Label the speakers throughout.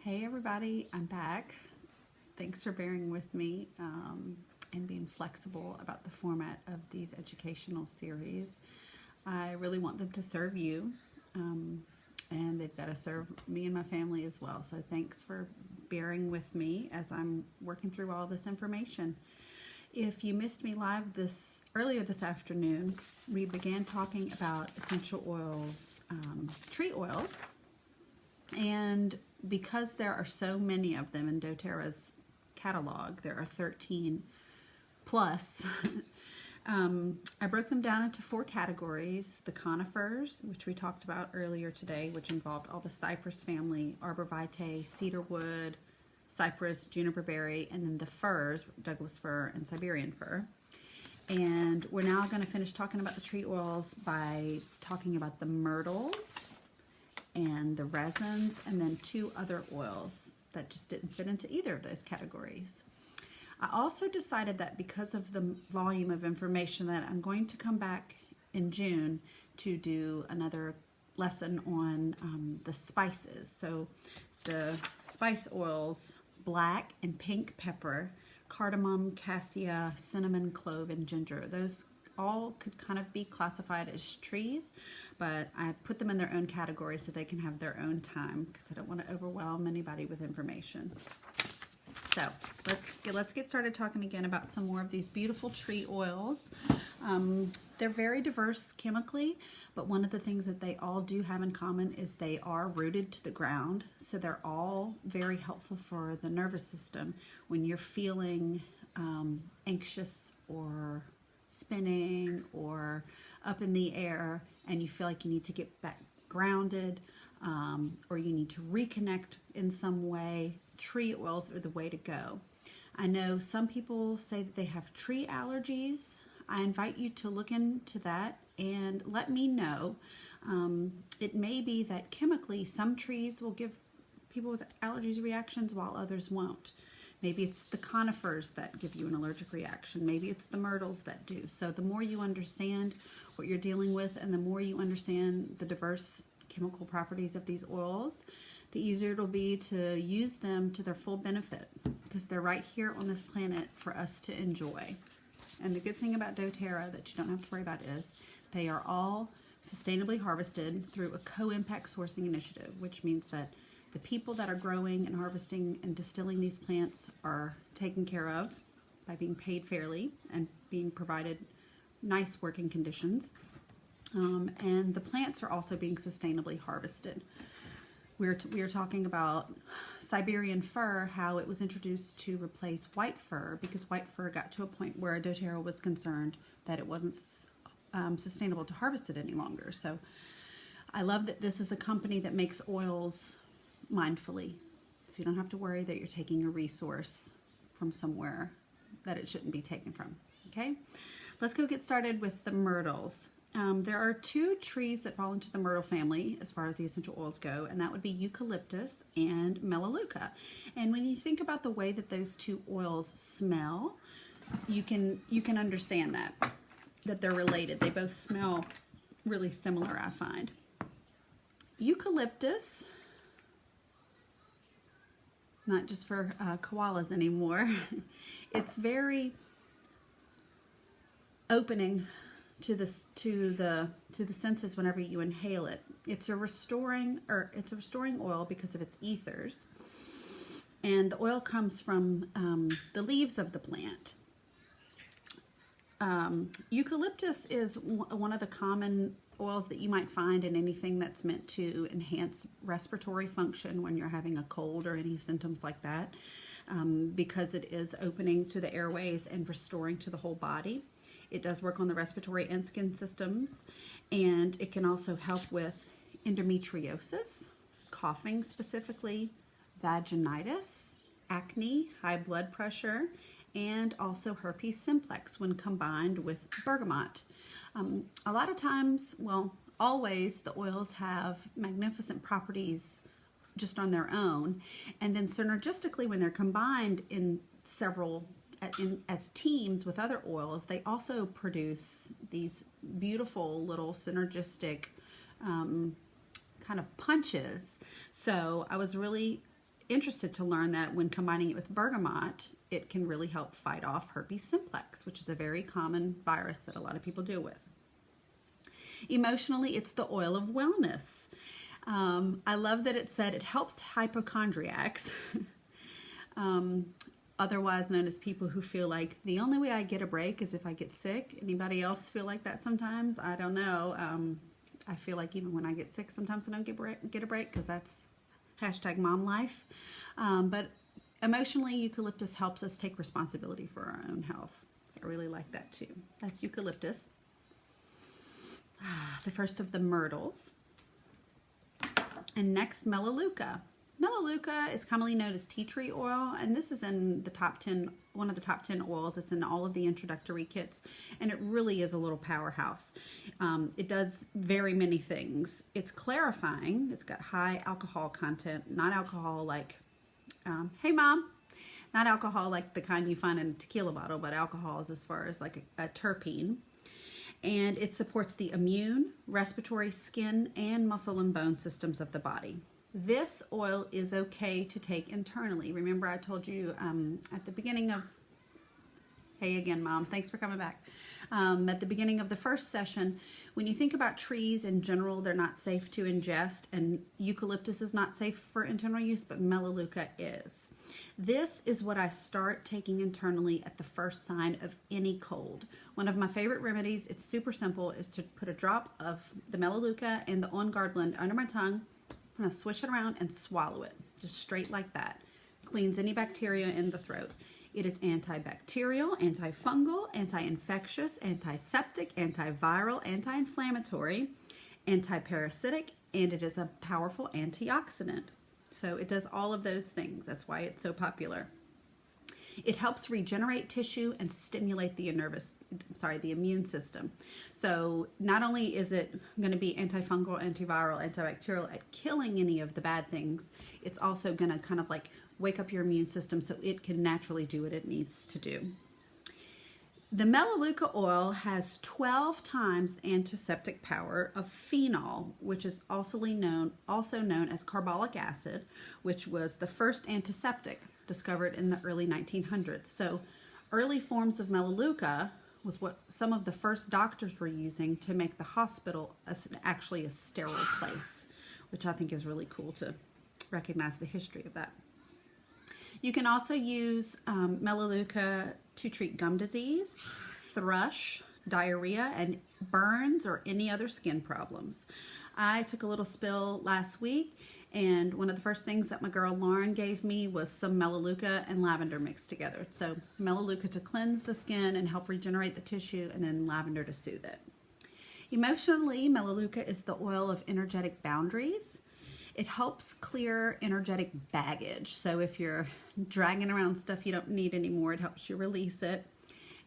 Speaker 1: Hey everybody, I'm back. Thanks for bearing with me and being flexible about the format of these educational series. I really want them to serve you, and they've got to serve me and my family as well. So thanks for bearing with me as I'm working through all this information. If you missed me live earlier this afternoon, we began talking about essential oils, tree oils, and because there are so many of them in doTERRA's catalog, there are 13 plus, I broke them down into 4 categories. The conifers, which we talked about earlier today, which involved all the cypress family, arborvitae, cedarwood, cypress, juniper berry, and then the firs, Douglas fir and Siberian fir. And we're now going to finish talking about the tree oils by talking about the myrtles and the resins, and then 2 other oils that just didn't fit into either of those categories. I also decided that because of the volume of information that I'm going to come back in June to do another lesson on the spices. So the spice oils, black and pink pepper, cardamom, cassia, cinnamon, clove, and ginger. Those all could kind of be classified as trees, but I put them in their own category so they can have their own time because I don't want to overwhelm anybody with information. So let's get started talking again about some more of these beautiful tree oils. They're very diverse chemically, but one of the things that they all do have in common is they are rooted to the ground. So they're all very helpful for the nervous system when you're feeling anxious or spinning or up in the air and you feel like you need to get back grounded, or you need to reconnect in some way. Tree oils are the way to go. I know some people say that they have tree allergies. I invite you to look into that and let me know. It may be that chemically some trees will give people with allergies reactions while others won't. Maybe it's the conifers that give you an allergic reaction. Maybe it's the myrtles that do. So the more you understand what you're dealing with and the more you understand the diverse chemical properties of these oils, the easier it'll be to use them to their full benefit because they're right here on this planet for us to enjoy. And the good thing about doTERRA that you don't have to worry about is they are all sustainably harvested through a co-impact sourcing initiative, which means that the people that are growing and harvesting and distilling these plants are taken care of by being paid fairly and being provided nice working conditions. And the plants are also being sustainably harvested. We are talking about Siberian fir, how it was introduced to replace white fir because white fir got to a point where doTERRA was concerned that it wasn't sustainable to harvest it any longer. So I love that this is a company that makes oils mindfully, so you don't have to worry that you're taking a resource from somewhere that it shouldn't be taken from. Okay, let's go get started with the myrtles. There are 2 trees that fall into the myrtle family as far as the essential oils go, and that would be Eucalyptus and Melaleuca. And when you think about the way that those 2 oils smell, you can understand that they're related. They both smell really similar, I find. Eucalyptus, not just for koalas anymore. It's very opening to the senses whenever you inhale it. It's a restoring oil because of its ethers, and the oil comes from the leaves of the plant. Eucalyptus is one of the common oils that you might find in anything that's meant to enhance respiratory function when you're having a cold or any symptoms like that, because it is opening to the airways and restoring to the whole body. It does work on the respiratory and skin systems, and it can also help with endometriosis, coughing specifically, vaginitis, acne, high blood pressure, and also herpes simplex when combined with bergamot. A lot of times, well, always, the oils have magnificent properties just on their own, and then synergistically when they're combined in as teams with other oils, they also produce these beautiful little synergistic kind of punches. So I was really interested to learn that when combining it with bergamot, it can really help fight off herpes simplex, which is a very common virus that a lot of people deal with. Emotionally, it's the oil of wellness. I love that it said it helps hypochondriacs, otherwise known as people who feel like the only way I get a break is if I get sick. Anybody else feel like that sometimes? I don't know. I feel like even when I get sick, sometimes I don't get a break because that's hashtag mom life. But emotionally, eucalyptus helps us take responsibility for our own health. So I really like that too. That's eucalyptus. The first of the myrtles. And next, Melaleuca. Melaleuca is commonly known as tea tree oil, and this is in the top 10, one of the top 10 oils. It's in all of the introductory kits, and it really is a little powerhouse. It does very many things. It's clarifying. It's got high alcohol content, not alcohol like, hey mom, not alcohol like the kind you find in a tequila bottle, but alcohols as far as like a terpene. And it supports the immune, respiratory, skin, and muscle and bone systems of the body. This oil is okay to take internally. Remember I told you at the beginning of, hey again mom, thanks for coming back. At the beginning of the first session, when you think about trees in general, they're not safe to ingest, and eucalyptus is not safe for internal use, but Melaleuca is. This is what I start taking internally at the first sign of any cold. One of my favorite remedies, it's super simple, is to put a drop of the Melaleuca and the On Guard blend under my tongue. I'm going to swish it around and swallow it, just straight like that. Cleans any bacteria in the throat. It is antibacterial, antifungal, anti-infectious, antiseptic, antiviral, anti-inflammatory, antiparasitic, and it is a powerful antioxidant. So it does all of those things. That's why it's so popular. It helps regenerate tissue and stimulate the immune system. So not only is it going to be antifungal, antiviral, antibacterial at killing any of the bad things, it's also going to kind of like wake up your immune system so it can naturally do what it needs to do. The Melaleuca oil has 12 times the antiseptic power of phenol, which is also known as carbolic acid, which was the first antiseptic discovered in the early 1900s. So early forms of Melaleuca was what some of the first doctors were using to make the hospital actually a sterile place, which I think is really cool to recognize the history of that. You can also use Melaleuca to treat gum disease, thrush, diarrhea, and burns or any other skin problems. I took a little spill last week, and one of the first things that my girl Lauren gave me was some Melaleuca and lavender mixed together. So Melaleuca to cleanse the skin and help regenerate the tissue, and then lavender to soothe it. Emotionally, Melaleuca is the oil of energetic boundaries. It helps clear energetic baggage. So if you're dragging around stuff you don't need anymore, it helps you release it.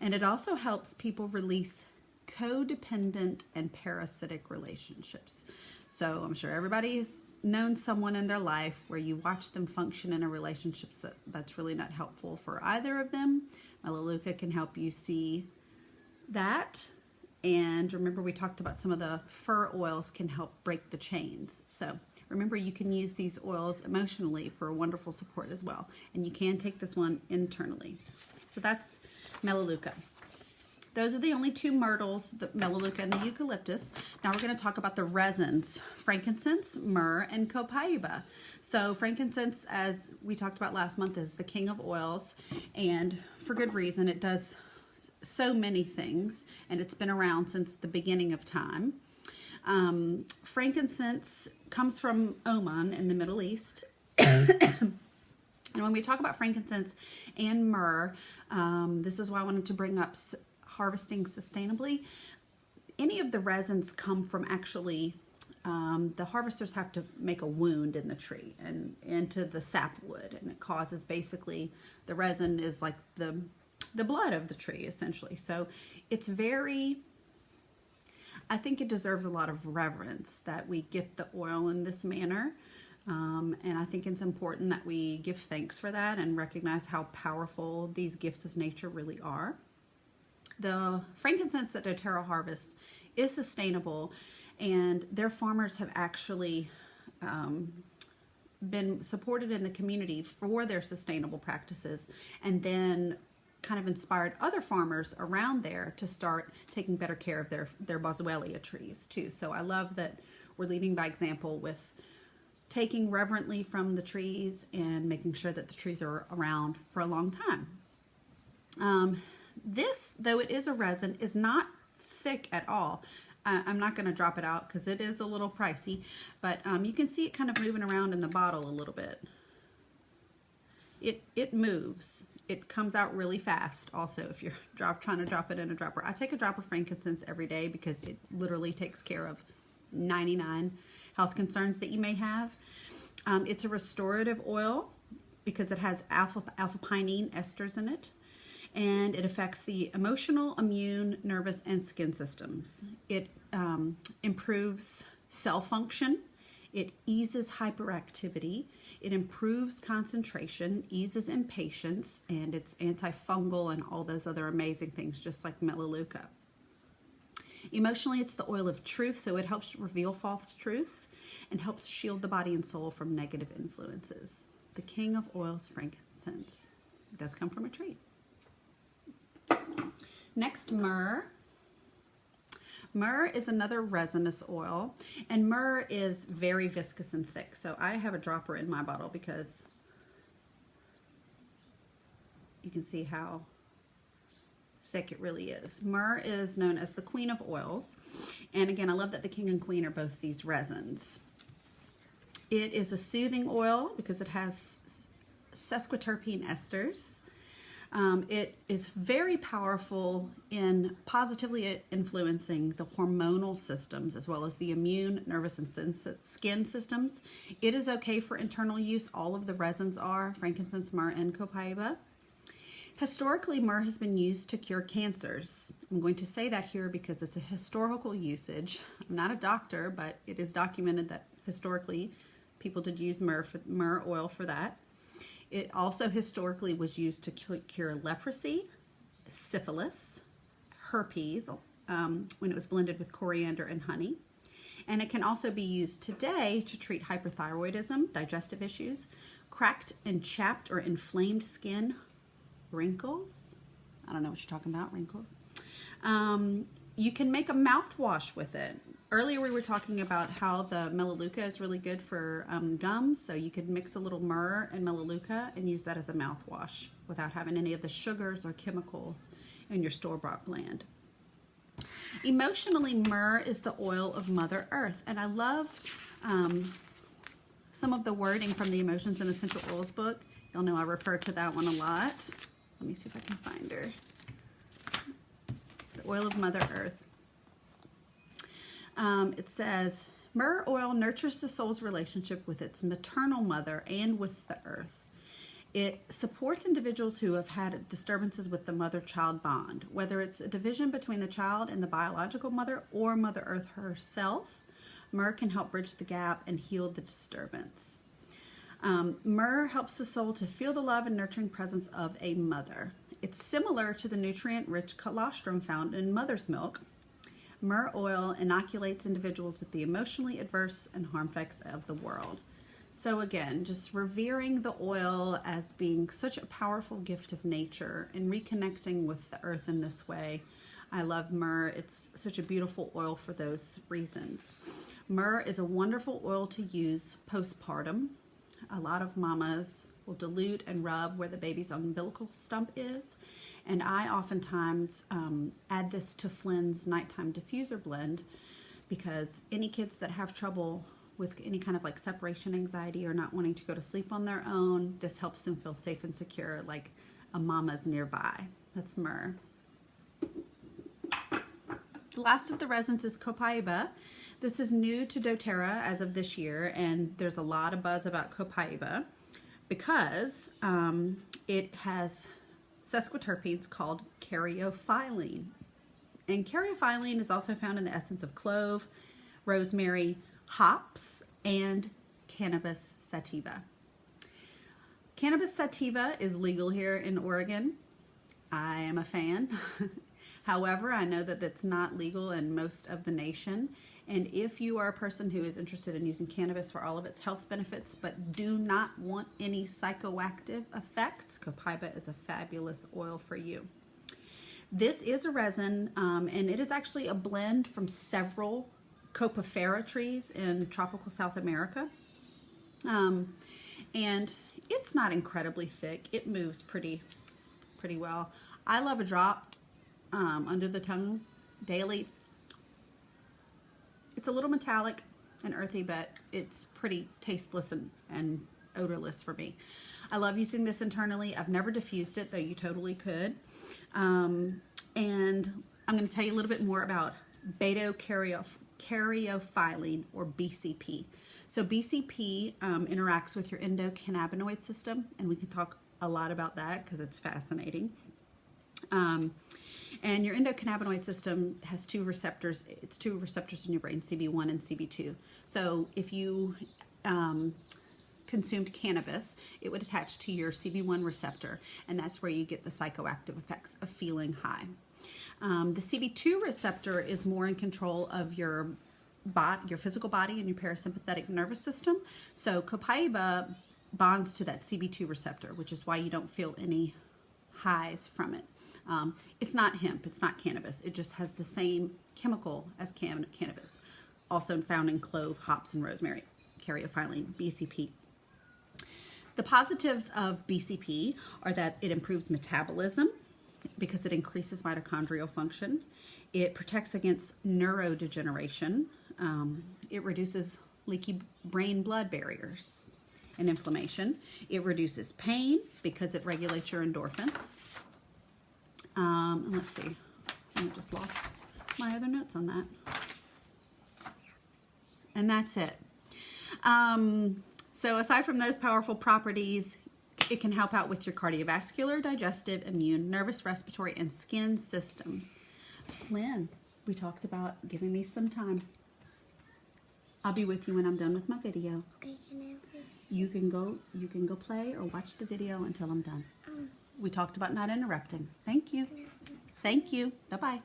Speaker 1: And it also helps people release codependent and parasitic relationships. So I'm sure everybody's known someone in their life where you watch them function in a relationship that's really not helpful for either of them. Melaleuca can help you see that. And remember, we talked about some of the fur oils can help break the chains. So remember, you can use these oils emotionally for wonderful support as well. And you can take this one internally. So that's Melaleuca. Those are the only two myrtles, the Melaleuca and the eucalyptus. Now we're going to talk about the resins, frankincense, myrrh, and copaiba. So frankincense, as we talked about last month, is the king of oils, and for good reason. It does so many things, and it's been around since the beginning of time. Frankincense comes from Oman in the Middle East. And when we talk about frankincense and myrrh, this is why I wanted to bring up harvesting sustainably. Any of the resins come from actually, the harvesters have to make a wound in the tree and into the sapwood, and it causes basically, the resin is like the blood of the tree essentially. So it's very, I think it deserves a lot of reverence that we get the oil in this manner. And I think it's important that we give thanks for that and recognize how powerful these gifts of nature really are. The frankincense that doTERRA harvests is sustainable, and their farmers have actually, been supported in the community for their sustainable practices, and then kind of inspired other farmers around there to start taking better care of their boswellia trees too. So I love that we're leading by example with taking reverently from the trees and making sure that the trees are around for a long time. This, though it is a resin, is not thick at all. I'm not going to drop it out because it is a little pricey, but you can see it kind of moving around in the bottle a little bit. It moves. It comes out really fast also if you're trying to drop it in a dropper. I take a drop of frankincense every day because it literally takes care of 99 health concerns that you may have. It's a restorative oil because it has alpha-pinene esters in it, and it affects the emotional, immune, nervous, and skin systems. It improves cell function. It eases hyperactivity. It improves concentration, eases impatience, and it's antifungal and all those other amazing things, just like Melaleuca. Emotionally, it's the oil of truth, so it helps reveal false truths and helps shield the body and soul from negative influences. The king of oils, frankincense. It does come from a tree. Next, myrrh. Myrrh is another resinous oil, and myrrh is very viscous and thick. So I have a dropper in my bottle because you can see how thick it really is. Myrrh is known as the queen of oils, and again, I love that the king and queen are both these resins. It is a soothing oil because it has sesquiterpene esters. It is very powerful in positively influencing the hormonal systems as well as the immune, nervous, and skin systems. It is okay for internal use. All of the resins are frankincense, myrrh, and copaiba. Historically, myrrh has been used to cure cancers. I'm going to say that here because it's a historical usage. I'm not a doctor, but it is documented that historically people did use myrrh oil for that. It also historically was used to cure leprosy, syphilis, herpes, when it was blended with coriander and honey. And it can also be used today to treat hyperthyroidism, digestive issues, cracked and chapped or inflamed skin, wrinkles. I don't know what you're talking about, wrinkles. You can make a mouthwash with it. Earlier we were talking about how the Melaleuca is really good for gums, so you could mix a little myrrh and Melaleuca and use that as a mouthwash without having any of the sugars or chemicals in your store-bought blend. Emotionally, myrrh is the oil of Mother Earth, and I love some of the wording from the Emotions and Essential Oils book. Y'all know I refer to that one a lot. Let me see if I can find her. The oil of Mother Earth. It says, myrrh oil nurtures the soul's relationship with its maternal mother and with the earth. It supports individuals who have had disturbances with the mother-child bond, whether it's a division between the child and the biological mother or Mother Earth herself. Myrrh can help bridge the gap and heal the disturbance. Myrrh helps the soul to feel the love and nurturing presence of a mother. It's similar to the nutrient-rich colostrum found in mother's milk. Myrrh oil inoculates individuals with the emotionally adverse and harm effects of the world. So again, just revering the oil as being such a powerful gift of nature and reconnecting with the earth in this way. I love myrrh. It's such a beautiful oil for those reasons. Myrrh is a wonderful oil to use postpartum. A lot of mamas will dilute and rub where the baby's umbilical stump is. And I oftentimes add this to Flynn's nighttime diffuser blend because any kids that have trouble with any kind of like separation anxiety or not wanting to go to sleep on their own, this helps them feel safe and secure, like a mama's nearby. That's myrrh. The last of the resins is copaiba. This is new to doTERRA as of this year, and there's a lot of buzz about copaiba because it has sesquiterpenes called caryophyllene. And caryophyllene is also found in the essence of clove, rosemary, hops, and cannabis sativa. Cannabis sativa is legal here in Oregon. I am a fan. However, I know that it's not legal in most of the nation, And if you are a person who is interested in using cannabis for all of its health benefits, but do not want any psychoactive effects, copaiba is a fabulous oil for you. This is a resin, and it is actually a blend from several copaiba trees in tropical South America. And it's not incredibly thick. It moves pretty well. I love a drop under the tongue daily. It's a little metallic and earthy, but it's pretty tasteless and odorless for me. I love using this internally. I've never diffused it, though you totally could. And I'm going to tell you a little bit more about beta-caryophyllene, or BCP. So BCP interacts with your endocannabinoid system, and we can talk a lot about that because it's fascinating. And your endocannabinoid system has two receptors. It's two receptors in your brain, CB1 and CB2. So if you consumed cannabis, it would attach to your CB1 receptor, and that's where you get the psychoactive effects of feeling high. The CB2 receptor is more in control of your physical body and your parasympathetic nervous system. So copaiba bonds to that CB2 receptor, which is why you don't feel any highs from it. It's not hemp, it's not cannabis. It just has the same chemical as cannabis, also found in clove, hops, and rosemary, caryophyllene, BCP. The positives of BCP are that it improves metabolism because it increases mitochondrial function. It protects against neurodegeneration. It reduces leaky brain blood barriers and inflammation. It reduces pain because it regulates your endorphins. Let's see, I just lost my other notes on that. And that's it. So aside from those powerful properties, it can help out with your cardiovascular, digestive, immune, nervous, respiratory, and skin systems. Flynn, we talked about giving me some time. I'll be with you when I'm done with my video.
Speaker 2: Okay, can I please?
Speaker 1: You can go play or watch the video until I'm done. We talked about not interrupting. Thank you. Thank you. Bye-bye.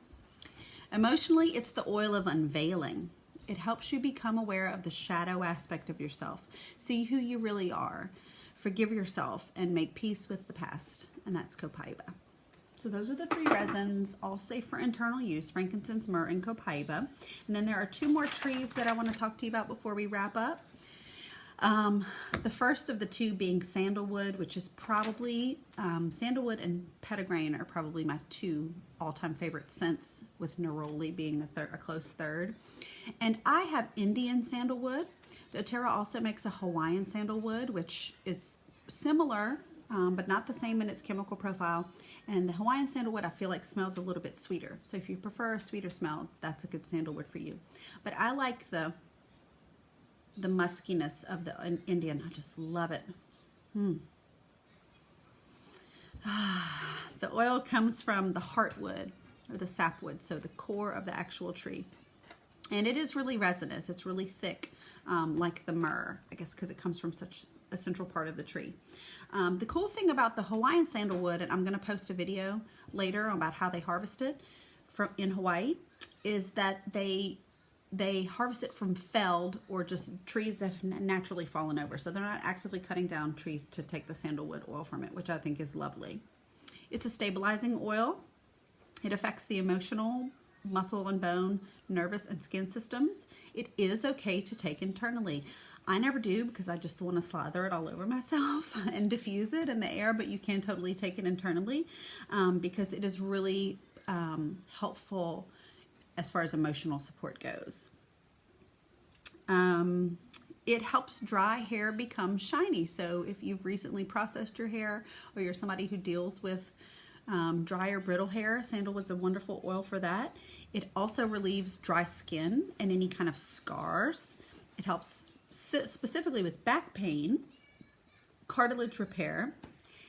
Speaker 1: Emotionally, it's the oil of unveiling. It helps you become aware of the shadow aspect of yourself. See who you really are. Forgive yourself and make peace with the past. And that's copaiba. So those are the 3 resins, all safe for internal use: frankincense, myrrh, and copaiba. And then there are 2 more trees that I want to talk to you about before we wrap up. The first of the 2 being sandalwood, which is probably, sandalwood and petitgrain are probably my 2 all-time favorite scents, with neroli being a close third. And I have Indian sandalwood. doTERRA also makes a Hawaiian sandalwood, which is similar, but not the same in its chemical profile. And the Hawaiian sandalwood, I feel like, smells a little bit sweeter. So if you prefer a sweeter smell, that's a good sandalwood for you. But I like the muskiness of the Indian. I just love it. The oil comes from the heartwood, or the sapwood, so the core of the actual tree. And it is really resinous. It's really thick, like the myrrh, I guess, because it comes from such a central part of the tree. The cool thing about the Hawaiian sandalwood, and I'm going to post a video later about how they harvest it in Hawaii, is that they harvest it from felled, or just trees that have naturally fallen over. So they're not actively cutting down trees to take the sandalwood oil from it, which I think is lovely. It's a stabilizing oil. It affects the emotional, muscle and bone, nervous, and skin systems. It is okay to take internally. I never do, because I just want to slather it all over myself and diffuse it in the air, but you can totally take it internally, because it is really helpful as far as emotional support goes. It helps dry hair become shiny. So if you've recently processed your hair, or you're somebody who deals with dry or brittle hair, sandalwood's a wonderful oil for that. It also relieves dry skin and any kind of scars. It helps specifically with back pain, cartilage repair,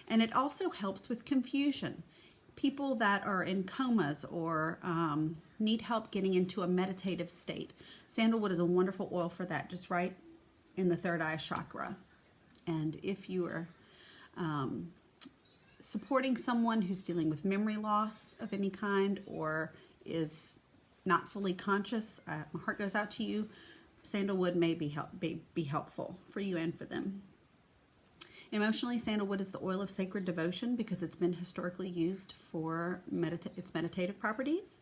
Speaker 1: and it also helps with confusion. People that are in comas or need help getting into a meditative state. Sandalwood is a wonderful oil for that, just right in the third eye chakra. And if you are supporting someone who's dealing with memory loss of any kind, or is not fully conscious, my heart goes out to you. Sandalwood may be helpful for you and for them. Emotionally, sandalwood is the oil of sacred devotion because it's been historically used for its meditative properties,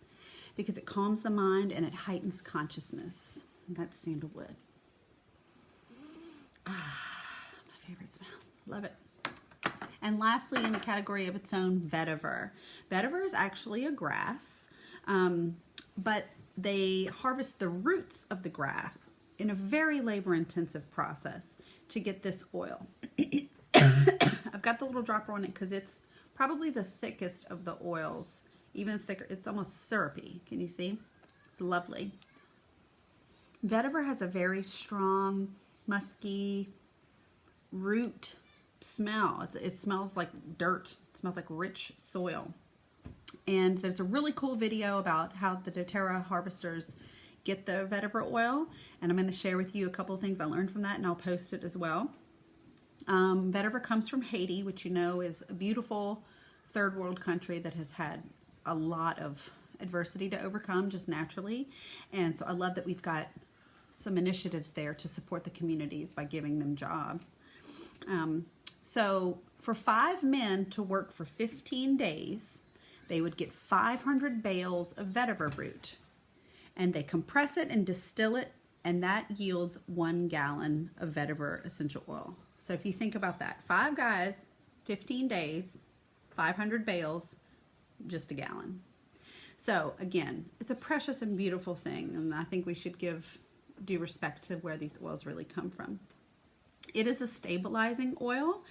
Speaker 1: because it calms the mind and it heightens consciousness. That's sandalwood. My favorite smell. Love it. And lastly, in the category of its own, vetiver. Vetiver is actually a grass, but they harvest the roots of the grass in a very labor-intensive process to get this oil. I've got the little dropper on it because it's probably the thickest of the oils, even thicker. It's almost syrupy. Can you see? It's lovely. Vetiver has a very strong, musky root smell. It smells like dirt. It smells like rich soil. And there's a really cool video about how the doTERRA harvesters get the vetiver oil, and I'm going to share with you a couple of things I learned from that, and I'll post it as well. Vetiver comes from Haiti, which you know is a beautiful third world country that has had a lot of adversity to overcome just naturally, and so I love that we've got some initiatives there to support the communities by giving them jobs. So for 5 men to work for 15 days, they would get 500 bales of vetiver root, and they compress it and distill it, and that yields 1 gallon of vetiver essential oil. So if you think about that, 5 guys, 15 days, 500 bales, just a gallon. So again, it's a precious and beautiful thing, and I think we should give due respect to where these oils really come from. It is a stabilizing oil.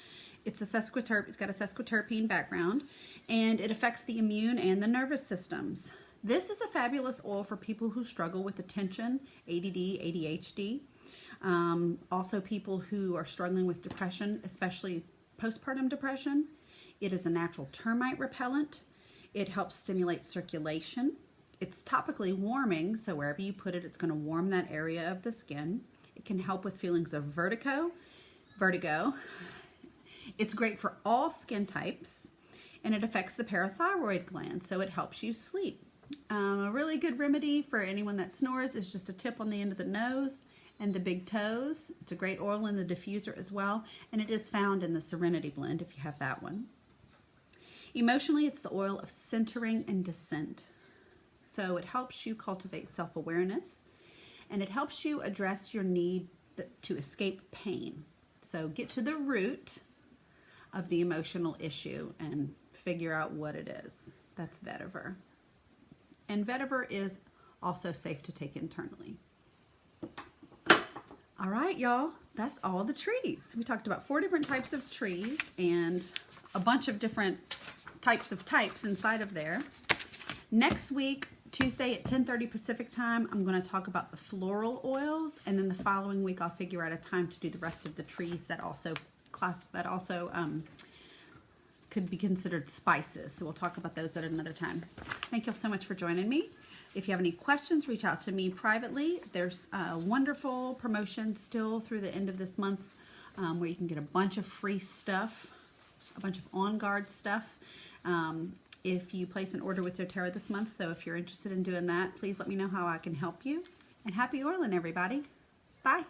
Speaker 1: It's got a sesquiterpene background, and it affects the immune and the nervous systems. This is a fabulous oil for people who struggle with attention, ADD, ADHD. Also people who are struggling with depression, especially postpartum depression. It is a natural termite repellent. It helps stimulate circulation. It's topically warming, so wherever you put it, it's going to warm that area of the skin. It can help with feelings of vertigo. It's great for all skin types, and it affects the parathyroid gland, so it helps you sleep. A really good remedy for anyone that snores is just a tip on the end of the nose and the big toes. It's a great oil in the diffuser as well, and it is found in the Serenity blend if you have that one. Emotionally, it's the oil of centering and descent. So it helps you cultivate self-awareness, and it helps you address your need to escape pain. So get to the root of the emotional issue and figure out what it is. That's vetiver. And vetiver is also safe to take internally. All right, y'all, that's all the trees. We talked about 4 different types of trees and a bunch of different types inside of there. Next week, Tuesday at 10:30 Pacific time, I'm going to talk about the floral oils, and then the following week I'll figure out a time to do the rest of the trees that also could be considered spices. So we'll talk about those at another time. Thank you all so much for joining me. If you have any questions, reach out to me privately. There's a wonderful promotion still through the end of this month where you can get a bunch of free stuff, a bunch of on-guard stuff. If you place an order with doTERRA this month. So if you're interested in doing that, please let me know how I can help you. And happy oiling, everybody. Bye.